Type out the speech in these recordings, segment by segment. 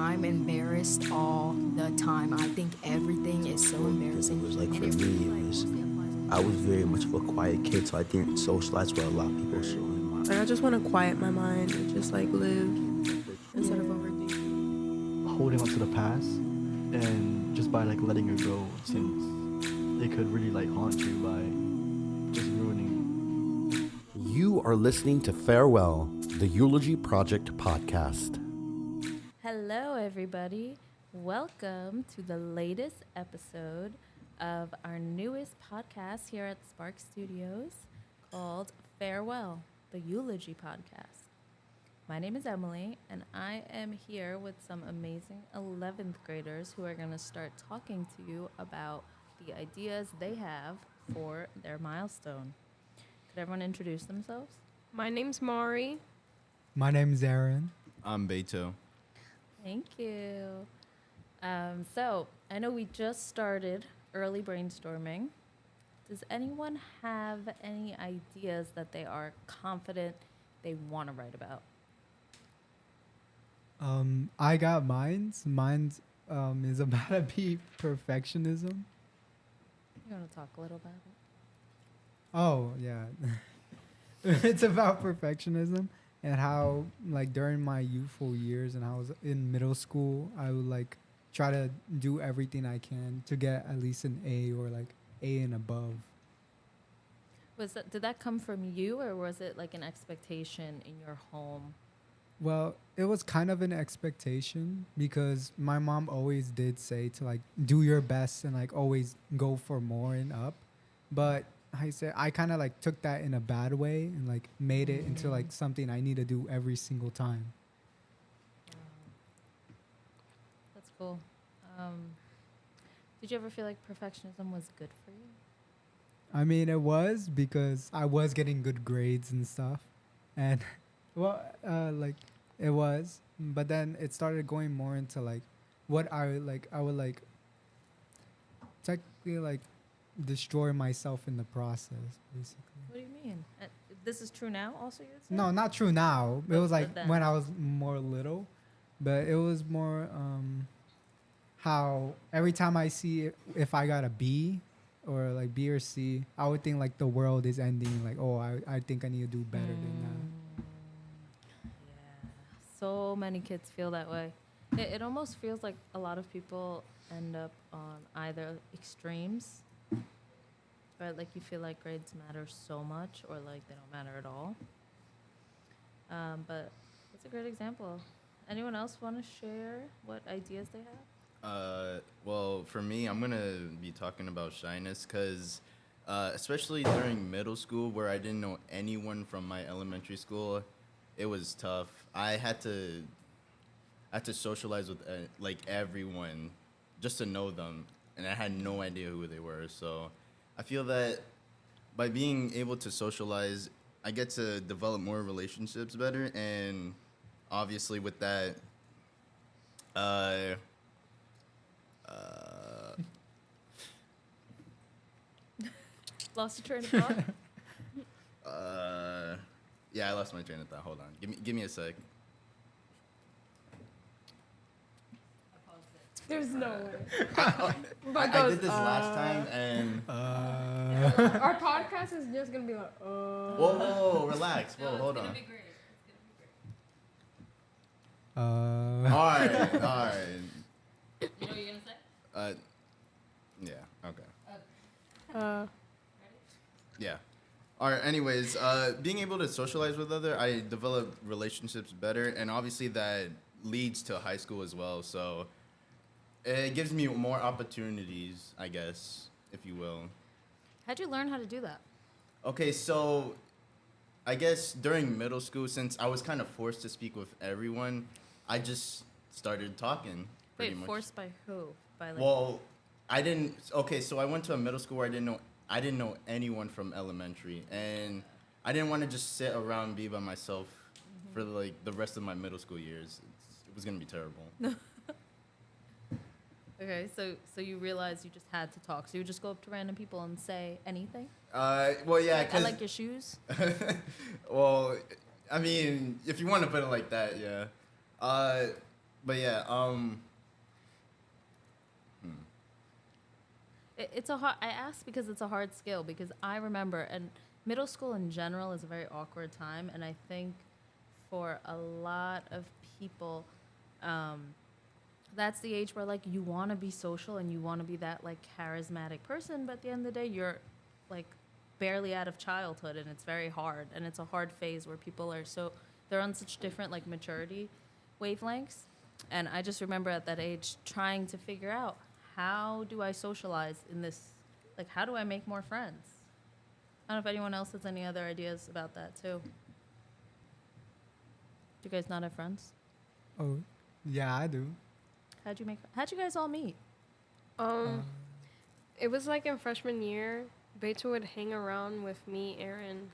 I'm embarrassed all the time. I think everything is so Because embarrassing. it was like And for it me, really, it like, was mostly applies in I was very much of a quiet kid, so I didn't socialize with a lot of people. So Like I just want to quiet my mind and just like live instead of overthinking. holding on to the past and just by like letting it go since it could really like haunt you by just ruining. You are listening to Farewell, the Eulogy Project podcast. Hello, everybody. Welcome to the latest episode of our newest podcast here at Spark Studios called Farewell, the Eulogy podcast. My name is Emily, and I am here with some amazing 11th graders who are going to start talking to you about the ideas they have for their milestone. Could everyone introduce themselves? My name's Mari. My name's Aaron. I'm Beto. Thank you. So I know we just started early brainstorming. Does anyone have any ideas that they are confident they want to write about? I got mines. Mine's is about to be perfectionism. You want to talk a little about it? Oh yeah, it's about perfectionism and how like during my youthful years and how I was in middle school, I would like try to do everything I can to get at least an A or like A and above. Did that come from you, or was it like an expectation in your home? Well, it was kind of an expectation because my mom always did say to like do your best and like always go for more and up. But I kind of like took that in a bad way and like made it into like something I need to do every single time. That's cool. Did you ever feel like perfectionism was good for you? I mean, it was because I was getting good grades and stuff. And well, like it was, but then it started going more into like what I would like technically like destroy myself in the process, basically. What do you mean? This is true now also, you would say? No, not true now. It was like But then. when I was more little, but it was more how every time I see if I got a B or like B or C, I would think like the world is ending. Like, oh, I think I need to do better than that. Yeah, so many kids feel that way. It almost feels like a lot of people end up on either extremes, right? Like you feel like grades matter so much, or like they don't matter at all. But it's a great example. Anyone else want to share what ideas they have? Well, for me, I'm going to be talking about shyness because especially during middle school where I didn't know anyone from my elementary school, it was tough. I had to socialize with like everyone just to know them, and I had no idea who they were. So I feel that by being able to socialize, I get to develop more relationships better, and obviously with that, Lost your train of thought? yeah, I lost my train of thought. Hold on, give me a sec. There's no way. I did this last time, and Our podcast is just gonna be like, whoa, relax. Whoa, hold on. All right. You know what you're going to say? Yeah. Okay. uh, Yeah. All right. Anyways, being able to socialize with I develop relationships better, and obviously that leads to high school as well. So it gives me more opportunities, I guess, if you will. How'd you learn how to do that? Okay, so I guess during middle school, since I was kind of forced to speak with everyone, I just started talking. Pretty Wait, much. forced by who? By like. Well, I didn't. Okay, so I went to a middle school where I didn't know anyone from elementary, and I didn't want to just sit around and be by myself for like the rest of my middle school years. It was gonna be terrible. Okay, so you realized you just had to talk. So you would just go up to random people and say anything? Well, yeah. Like, I like your shoes. Well, I mean, if you want to put it like that, yeah. But yeah, It's a hard. I ask because it's a hard skill because I remember, and middle school in general is a very awkward time, and I think for a lot of people, um, that's the age where like you want to be social and you want to be that like charismatic person, but at the end of the day, you're like barely out of childhood, and it's very hard, and it's a hard phase where people are so they're on such different like maturity wavelengths, and I just remember at that age trying to figure out how do I socialize in this, like how do I make more friends? I don't know if anyone else has any other ideas about that too. Do you guys not have friends? Oh, yeah, I do. How'd you guys all meet? Um, it was like in freshman year, Beto would hang around with me, Aaron,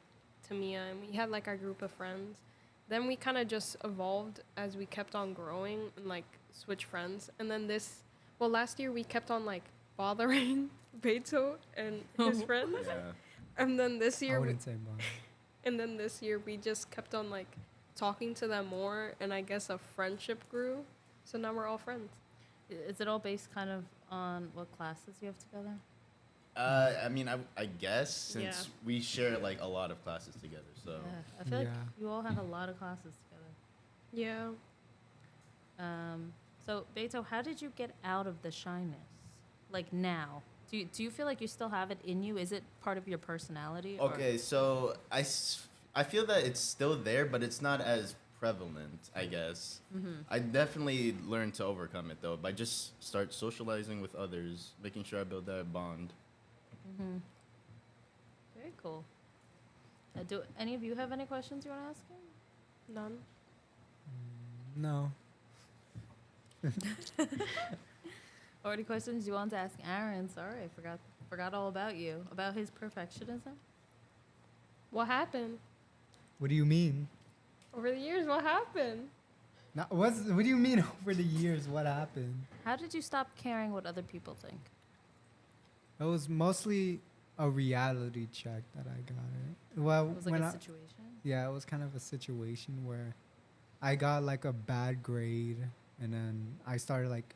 Tamia, and we had like our group of friends. Then we kind of just evolved as we kept on growing and like switch friends. And then last year we kept on like bothering Beto and his friends. yeah. And then this I year, wouldn't say mine. and then this year we just kept on like talking to them more, and I guess a friendship grew. So now we're all friends. Is it all based kind of on what classes you have together? I mean, I guess since Yeah. we share like a lot of classes together, so Yeah, I feel like Yeah. you all have a lot of classes together. Yeah. So Beto, how did you get out of the shyness? Like now, do you feel like you still have it in you? Is it part of your personality? or- okay. So I feel that it's still there, but it's not as prevalent, I guess. I definitely learned to overcome it though by just start socializing with others, making sure I build that bond. Very cool. Do any of you have any questions you want to ask him? None. No. Or any questions you want to ask Aaron? Sorry, I forgot all about you, about his perfectionism. What happened? What do you mean? Over the years, what happened? Now, what do you mean over the years? What happened? How did you stop caring what other people think? It was mostly a reality check that I got. Well, It was like when a I, situation. yeah, it was kind of a situation where I got like a bad grade, and then I started like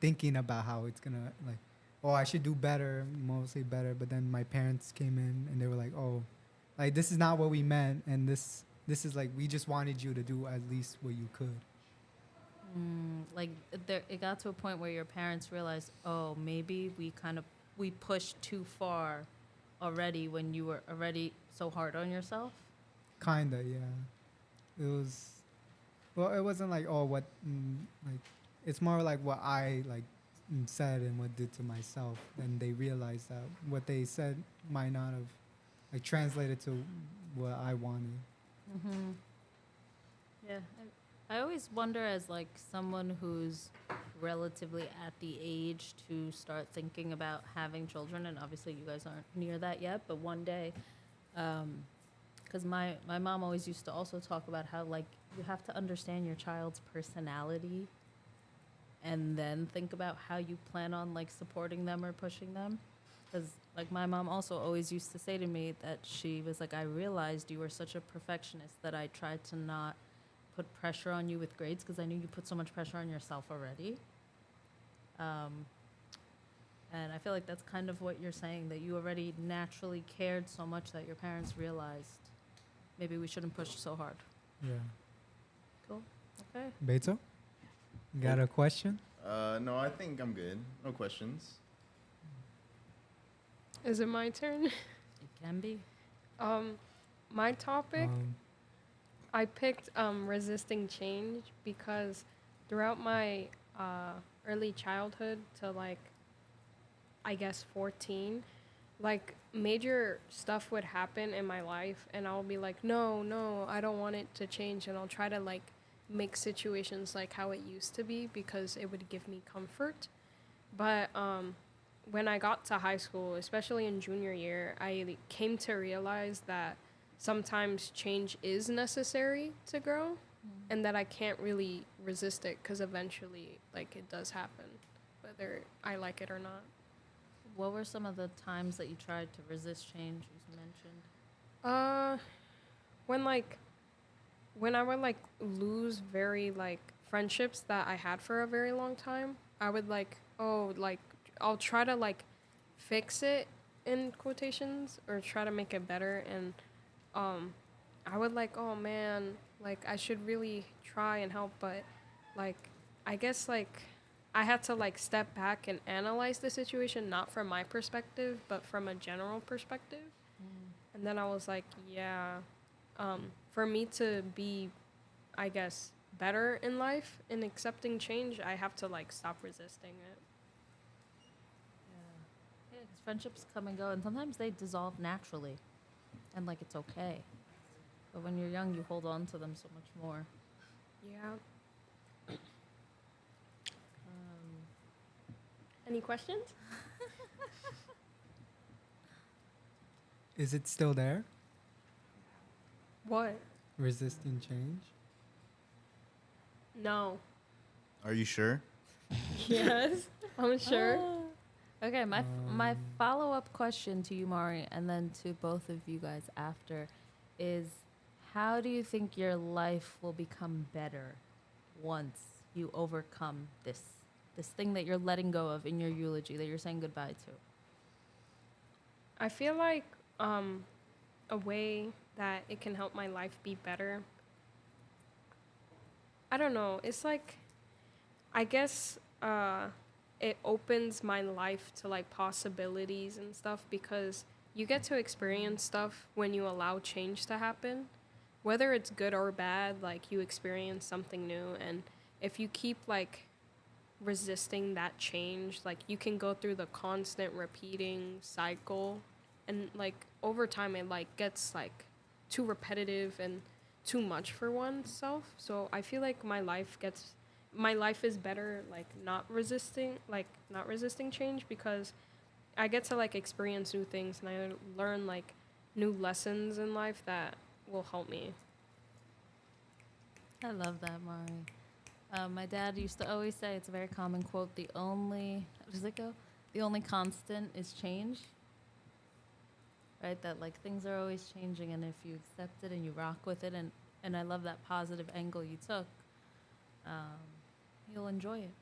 thinking about how it's gonna like, I should do better, mostly better. But then my parents came in and they were like, like this is not what we meant, and this is like we just wanted you to do at least what you could. Like it got to a point where your parents realized, oh, maybe we pushed too far already when you were already so hard on yourself. Kinda, yeah. It was, it wasn't like like it's more like what I like said and what did to myself. And they realized that what they said might not have like translated to what I wanted. Yeah, I always wonder as like someone who's relatively at the age to start thinking about having children, and obviously you guys aren't near that yet, but one day, because my mom always used to also talk about how like you have to understand your child's personality and then think about how you plan on like supporting them or pushing them. Because like my mom also always used to say to me that she was like, I realized you were such a perfectionist that I tried to not put pressure on you with grades because I knew you put so much pressure on yourself already. And I feel like that's kind of what you're saying, that you already naturally cared so much that your parents realized maybe we shouldn't push so hard. Yeah. Cool. Okay. Beto, got a question? No, I think I'm good. No questions. Is it my turn? It can be. My topic, Um, I picked resisting change because throughout my early childhood to like, I guess 14, like major stuff would happen in my life and I'll be like, no, I don't want it to change. And I'll try to like make situations like how it used to be because it would give me comfort. But when I got to high school, especially in junior year, I came to realize that sometimes change is necessary to grow and that I can't really resist it because eventually like it does happen, whether I like it or not. What were some of the times that you tried to resist change, you mentioned? When like when I would like lose very like friendships that I had for a very long time, I would like, oh, like I'll try to like fix it in quotations or try to make it better. And I would like, oh man, like I should really try and help, but like I guess like I had to like step back and analyze the situation, not from my perspective, but from a general perspective. And then I was like, yeah, for me to be, I guess, better in life in accepting change, I have to like stop resisting it. Yeah, 'cause friendships come and go, and sometimes they dissolve naturally, and like it's okay. But when you're young, you hold on to them so much more. Yeah. Any questions? Is it still there? What? Resisting change? No. Are you sure? Yes, I'm sure. Okay, my follow-up question to you, Mari, and then to both of you guys after, is how do you think your life will become better once you overcome this thing that you're letting go of in your eulogy, that you're saying goodbye to? I feel like a way that it can help my life be better. I don't know. It's like, I guess it opens my life to like possibilities and stuff, because you get to experience stuff when you allow change to happen. Whether it's good or bad, like you experience something new. And if you keep like resisting that change, like you can go through the constant repeating cycle, and like over time it like gets like too repetitive and too much for oneself. So I feel like my life is better like not resisting change, because I get to like experience new things and I learn like new lessons in life that will help me. I love that, Mari. My dad used to always say, it's a very common quote, the only constant is change. Right? That like things are always changing, and if you accept it and you rock with it, and I love that positive angle you took, you'll enjoy it.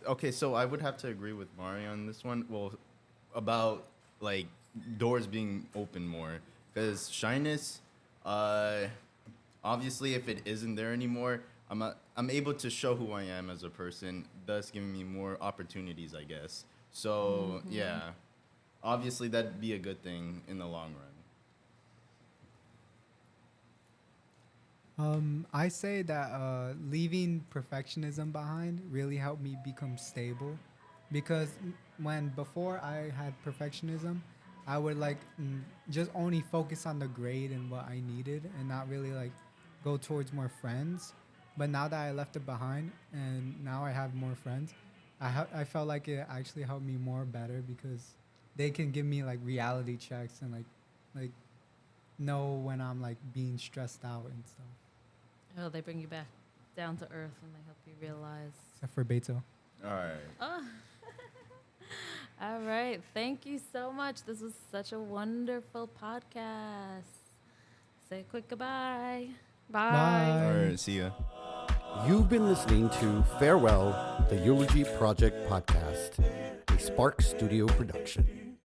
Okay, so I would have to agree with Mari on this one. Well, about like doors being open more, because shyness, obviously, if it isn't there anymore, I'm able to show who I am as a person, thus giving me more opportunities, I guess. So yeah, obviously that'd be a good thing in the long run. I say that leaving perfectionism behind really helped me become stable, because before I had perfectionism, I would like just only focus on the grade and what I needed, and not really like go towards more friends. But now that I left it behind and now I have more friends, I felt like it actually helped me more better, because they can give me like reality checks and like know when I'm like being stressed out and stuff. Oh, they bring you back down to earth and they help you realize. Except for Beto. All right. Oh. All right. Thank you so much. This was such a wonderful podcast. Say a quick goodbye. Bye. Bye. All right. See ya. You've been listening to Farewell, the Eulogy Project podcast, a Spark Studio production.